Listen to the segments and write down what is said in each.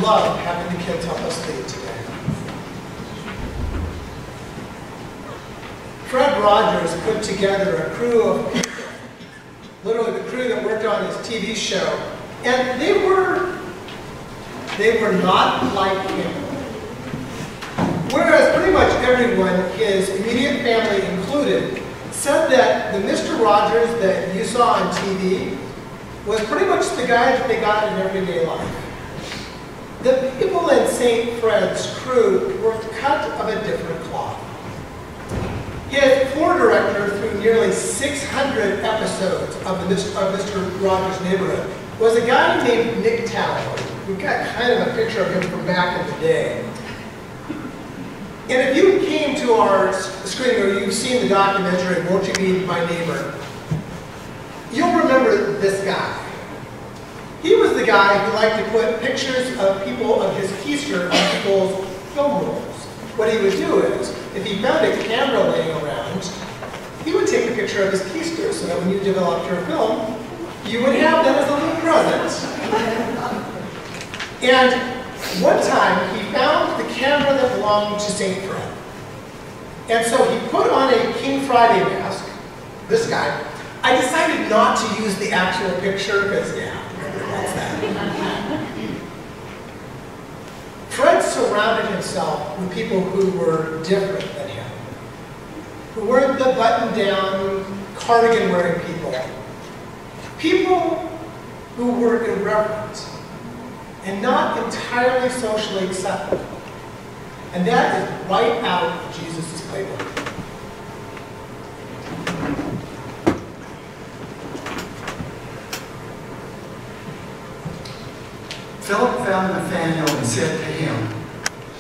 love having the kids help us lead today. Fred Rogers put together a crew of people, literally the crew that worked on his TV show, and they were not like him. Whereas pretty much everyone, his immediate family included, said that the Mr. Rogers that you saw on TV was pretty much the guy that they got in everyday life. The people in St. Fred's crew were cut of a different cloth. His floor director through nearly 600 episodes of Mr. Rogers' Neighborhood was a guy named Nick Tallow. We've got kind of a picture of him from back in the day. And if you came to our screening or you've seen the documentary, Won't You Be My Neighbor, you'll remember this guy. He was the guy who liked to put pictures of people of his keister on people's film rolls. What he would do is, if he found a camera laying around, he would take a picture of his keister so that when you developed your film, you would have that as a little present. And one time, he found the camera that belonged to St. Fred. And so he put on a King Friday mask, this guy. I decided not to use the actual picture because, yeah, that's that. Fred surrounded himself with people who were different than him, who weren't the button-down, cardigan-wearing people. People who were irreverent and not entirely socially acceptable. And that is right out of Jesus' playbook. Philip found Nathanael and said to him,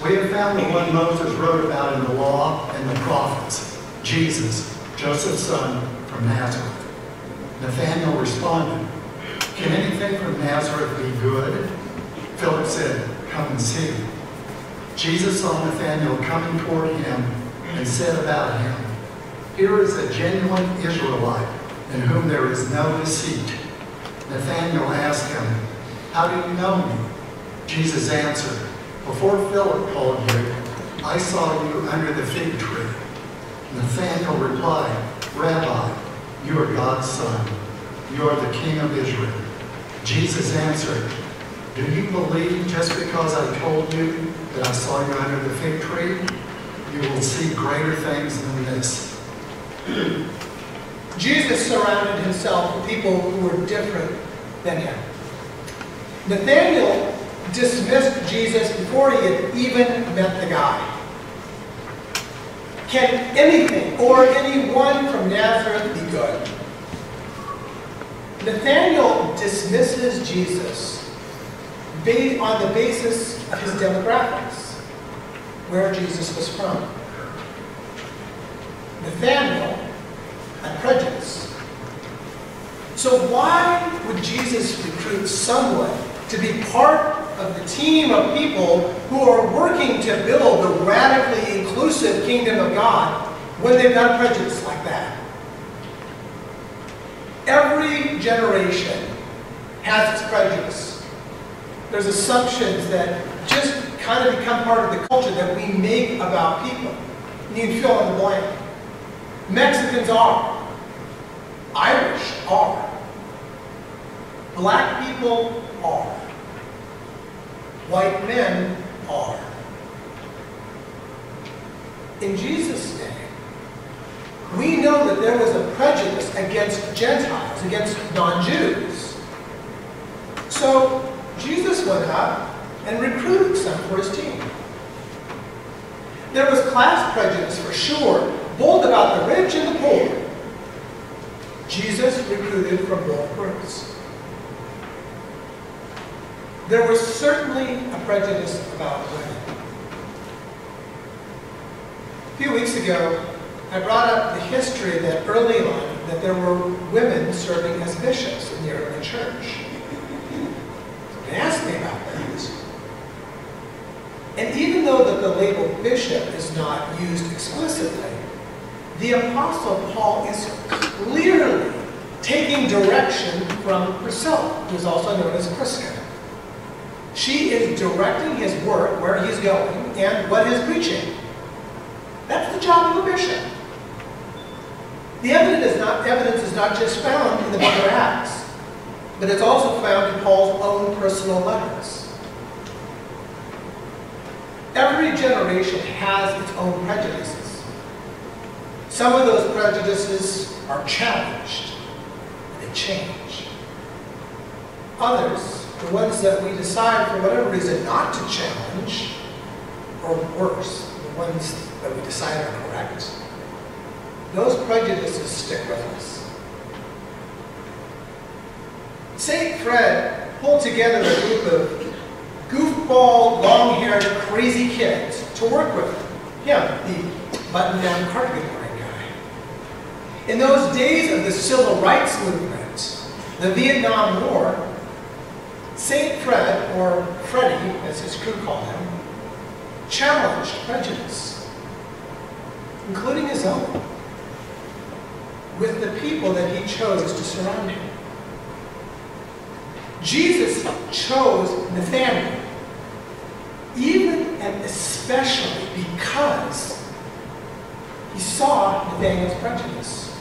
"We have found the one Moses wrote about in the law and the prophets, Jesus, Joseph's son from Nazareth." Nathanael responded, "Can anything from Nazareth be good?" Philip said, "Come and see." Jesus saw Nathanael coming toward him and said about him, "Here is a genuine Israelite in whom there is no deceit." Nathanael asked him, "How do you know me?" Jesus answered, "Before Philip called you, I saw you under the fig tree." Nathanael replied, "Rabbi, you are God's son. You are the King of Israel." Jesus answered, "Do you believe just because I told you that I saw you under the fig tree? You will see greater things than this." Jesus surrounded himself with people who were different than him. Nathanael dismissed Jesus before he had even met the guy. Can anything or anyone from Nazareth be good? Nathanael dismisses Jesus based on the basis of his demographics, where Jesus was from. Nathanael had prejudice. So why would Jesus recruit someone to be part of the team of people who are working to build the radically inclusive kingdom of God when they've got prejudice like that? Every generation has its prejudice. There's assumptions that just kind of become part of the culture that we make about people. And you can fill in the blank. Mexicans are. Irish are. Black people are. White men are. In Jesus' day, we know that there was a prejudice against Gentiles, against non-Jews. So Jesus went out and recruited some for his team. There was class prejudice for sure, both about the rich and the poor. Jesus recruited from both groups. There was certainly a prejudice about women. A few weeks ago, I brought up the history that early on, that there were women serving as bishops in the early church. They asked me about that. And even though that the label bishop is not used explicitly, the Apostle Paul is clearly taking direction from Priscilla, who is also known as Prisca. She is directing his work, where he's going, and what he's preaching. That's the job of a bishop. The evidence is not just found in the book of Acts, but it's also found in Paul's own personal letters. Every generation has its own prejudices. Some of those prejudices are challenged, and they change. Others, the ones that we decide for whatever reason not to challenge, or worse, the ones that we decide are correct, those prejudices stick with us. St. Fred pulled together a group of goofball, long-haired, crazy kids to work with him, the button-down cardigan-wearing guy. In those days of the civil rights movement, the Vietnam War, St. Fred, or Freddie, as his crew called him, challenged prejudice, including his own, with the people that he chose to surround him. Jesus chose Nathanael, even and especially because he saw Nathanael's prejudice.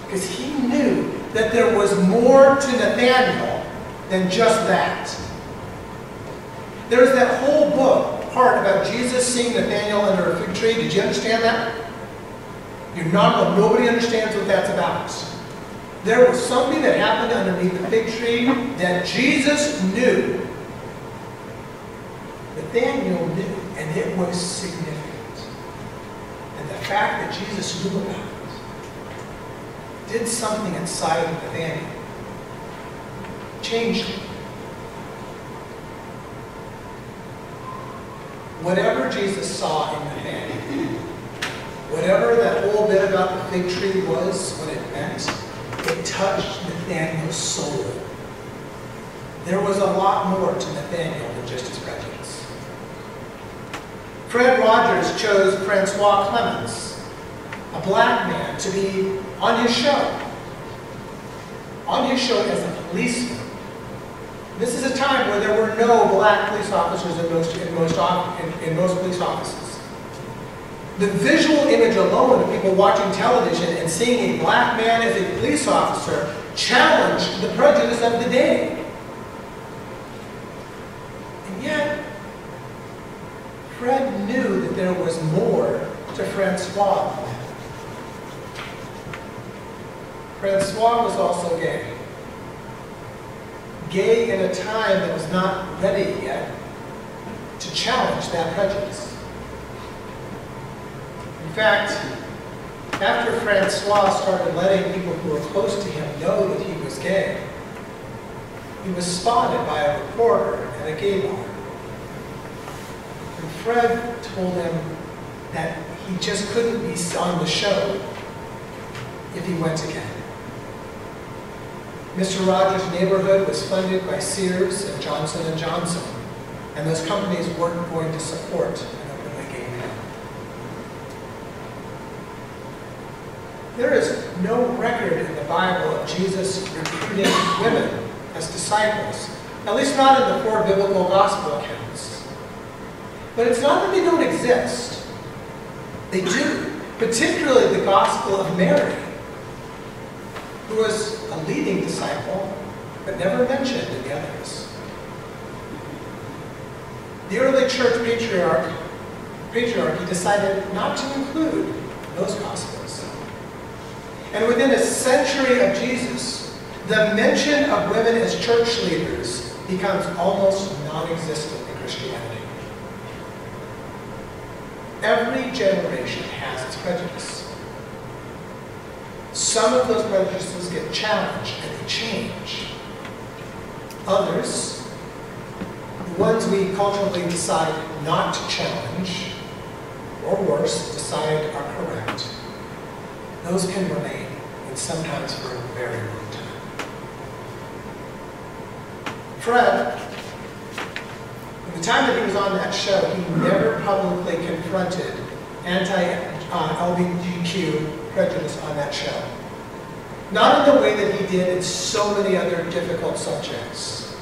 Because he knew that there was more to Nathanael than just that. There's that whole book part about Jesus seeing Nathanael under a fig tree. Did you understand that? Nobody understands what that's about. There was something that happened underneath the fig tree that Jesus knew. Nathanael knew, and it was significant. And the fact that Jesus knew about it did something inside of Nathanael. Changed him. Whatever Jesus saw in Nathanael, whatever that whole bit about the fig tree was, what it meant, it touched Nathanael's soul. There was a lot more to Nathanael than just his prejudice. Fred Rogers chose Francois Clemens, a black man, to be on his show. On his show as a policeman. This is a time where there were no black police officers in most police offices. The visual image alone of people watching television and seeing a black man as a police officer challenged the prejudice of the day. And yet, Fred knew that there was more to Francois. Francois was also gay. Gay in a time that was not ready yet to challenge that prejudice. In fact, after Francois started letting people who were close to him know that he was gay, he was spotted by a reporter at a gay bar. And Fred told him that he just couldn't be on the show if he went again. Mr. Rogers' neighborhood was funded by Sears and Johnson & Johnson, and those companies weren't going to support an openly gay man. There is no record in the Bible of Jesus recruiting women as disciples, at least not in the 4 biblical gospel accounts. But it's not that they don't exist. They do, particularly the Gospel of Mary, who was a leading disciple, but never mentioned in the others. The early church patriarchy decided not to include those Gospels. And within a century of Jesus, the mention of women as church leaders becomes almost non-existent in Christianity. Every generation has its prejudice. Some of those prejudices get challenged and they change. Others, the ones we culturally decide not to challenge, or worse, decide are correct, those can remain, and sometimes for a very long time. Fred, at the time that he was on that show, he never publicly confronted anti-LGBTQ prejudice on that show. Not in the way that he did in so many other difficult subjects.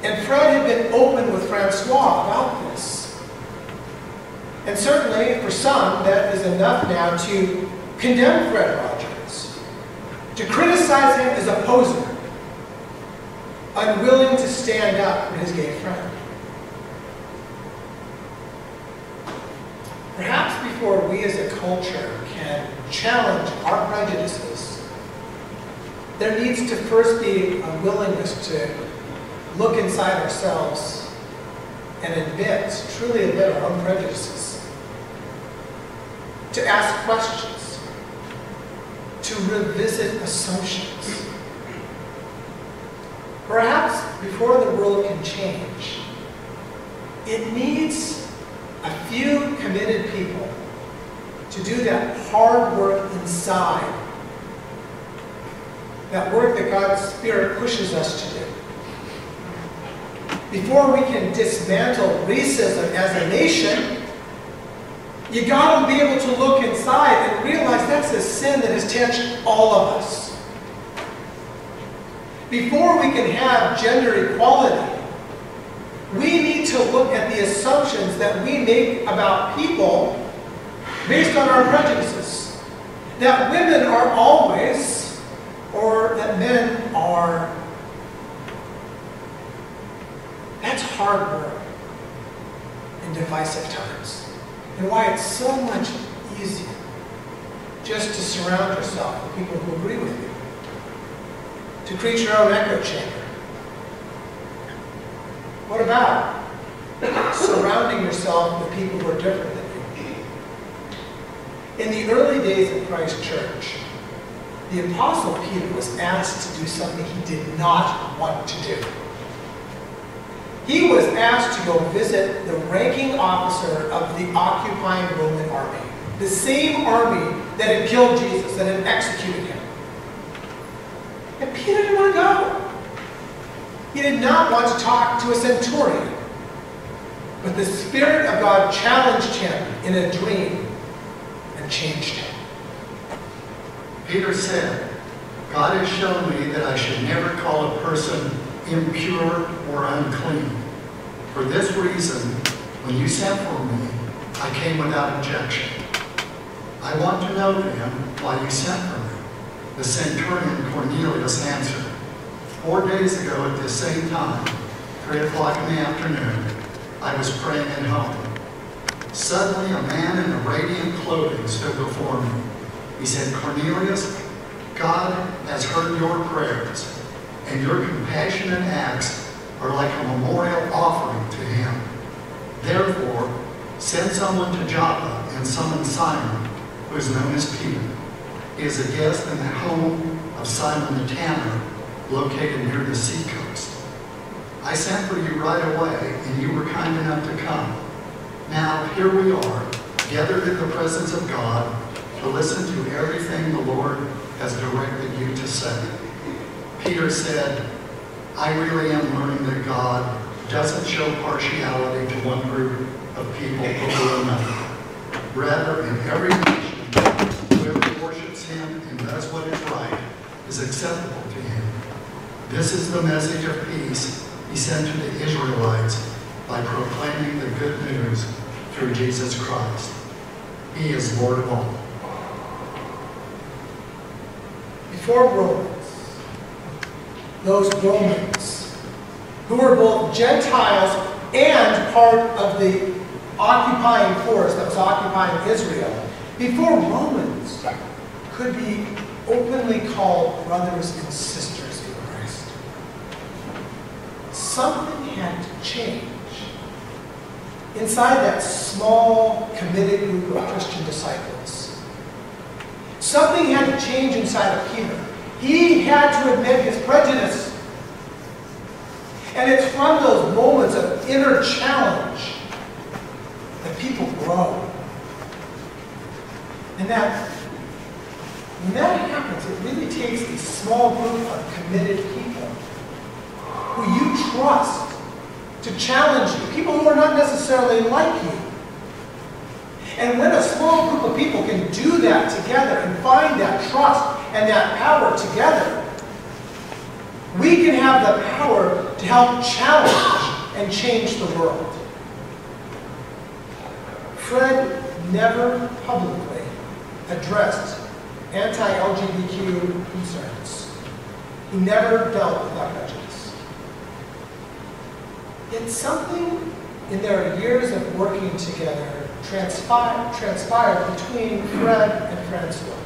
And Fred had been open with Francois about this. And certainly, for some, that is enough now to condemn Fred Rogers, to criticize him as a poser, unwilling to stand up for his gay friend. Perhaps before we as a culture can challenge our prejudices, there needs to first be a willingness to look inside ourselves and truly admit our own prejudices, to ask questions, to revisit assumptions. Perhaps before the world can change, it needs a few committed people to do that hard work inside, that work that God's Spirit pushes us to do. Before we can dismantle racism as a nation, you got to be able to look inside and realize that's a sin that has touched all of us. Before we can have gender equality, we need to look at the assumptions that we make about people based on our prejudices. That women are always, or that men are. That's hard work in divisive times. And why it's so much easier just to surround yourself with people who agree with you, to create your own echo chamber. What about surrounding yourself with people who are different than you? In the early days of Christ Church, the Apostle Peter was asked to do something he did not want to do. He was asked to go visit the ranking officer of the occupying Roman army, the same army that had killed Jesus, that had executed him. And Peter didn't want to go. He did not want to talk to a centurion. But the Spirit of God challenged him in a dream and changed him. Peter said, God has shown me that I should never call a person impure or unclean. For this reason, when you sent for me, I came without objection. I want to know then why you sent for me. The centurion Cornelius answered, 4 days ago at this same time, 3 o'clock in the afternoon, I was praying at home. Suddenly a man in radiant clothing stood before me. He said, Cornelius, God has heard your prayers, and your compassionate acts are like a memorial offering to him. Therefore, send someone to Joppa and summon Simon, who is known as Peter. He is a guest in the home of Simon the tanner, located near the seacoast. I sent for you right away, and you were kind enough to come. Now, here we are, gathered in the presence of God, to listen to everything the Lord has directed you to say. Peter said, I really am learning that God doesn't show partiality to one group of people over another. Rather, in every nation, whoever worships him and does what is right is acceptable to him. This is the message of peace he sent to the Israelites by proclaiming the good news through Jesus Christ. He is Lord of all. Before Romans, those Romans who were both Gentiles and part of the occupying force that was occupying Israel, before Romans could be openly called brothers and sisters in Christ, something had to change inside that small, committed group of Christian disciples. Something had to change inside of Peter. He had to admit his prejudice. And it's from those moments of inner challenge that people grow. And when that happens, it really takes a small group of committed people who you trust to challenge you, people who are not necessarily like you. And when a small group of people can do that together and find that trust and that power together, We can have the power to help challenge and change the world. Fred never publicly addressed anti-LGBTQ concerns. He never dealt with that prejudice. Yet something in their years of working together transpired between Fred and Francois.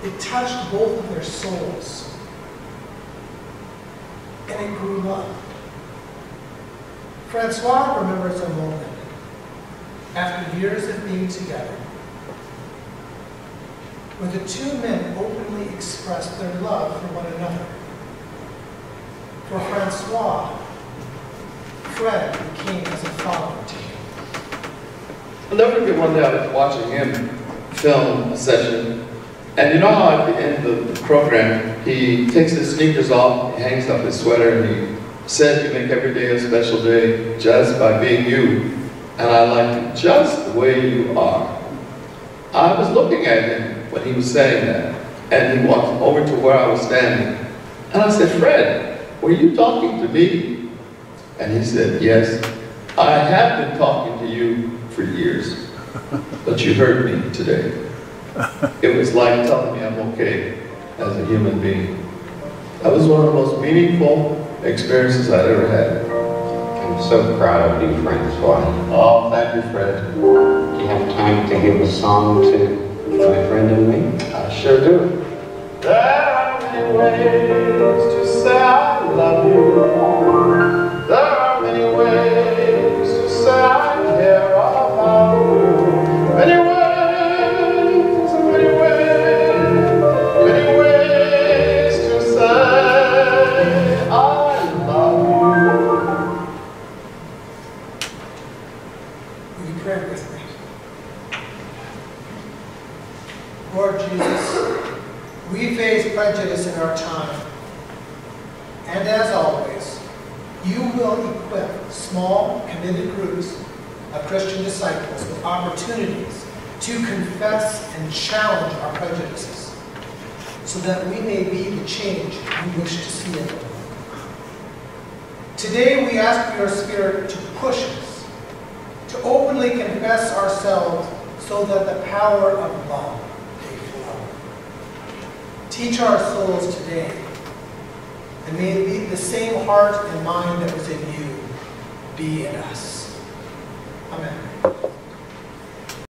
It touched both of their souls, and it grew love. Francois remembers a moment after years of being together where the two men openly expressed their love for one another. For Francois, Fred became as a father to him. I'll never forget one day I was watching him film a session, and you know how at the end of the program, he takes his sneakers off, he hangs up his sweater, and he said you make every day a special day just by being you. And I like you just the way you are. I was looking at him when he was saying that, and he walked over to where I was standing. And I said, Fred, were you talking to me? And he said, yes, I have been talking to you for years, but you heard me today. It was like telling me I'm okay as a human being. That was one of the most meaningful experiences I'd ever had. I'm so proud of you, Francois. Oh, thank you, Fred. Do you have time to give a song to my friend and me? I sure do. There are many ways to say I love you. There are many ways to say I care about you. Many ways to say I love you. Will you pray with me? Lord Jesus, we face prejudice in our time. And as always, you will equip small, committed groups of Christian disciples with opportunities to confess and challenge our prejudices so that we may be the change you wish to see in the world. Today we ask for your Spirit to push us, to openly confess ourselves so that the power of love may flow. Teach our souls today, and may it be the same heart and mind that was in you be in us. Amen.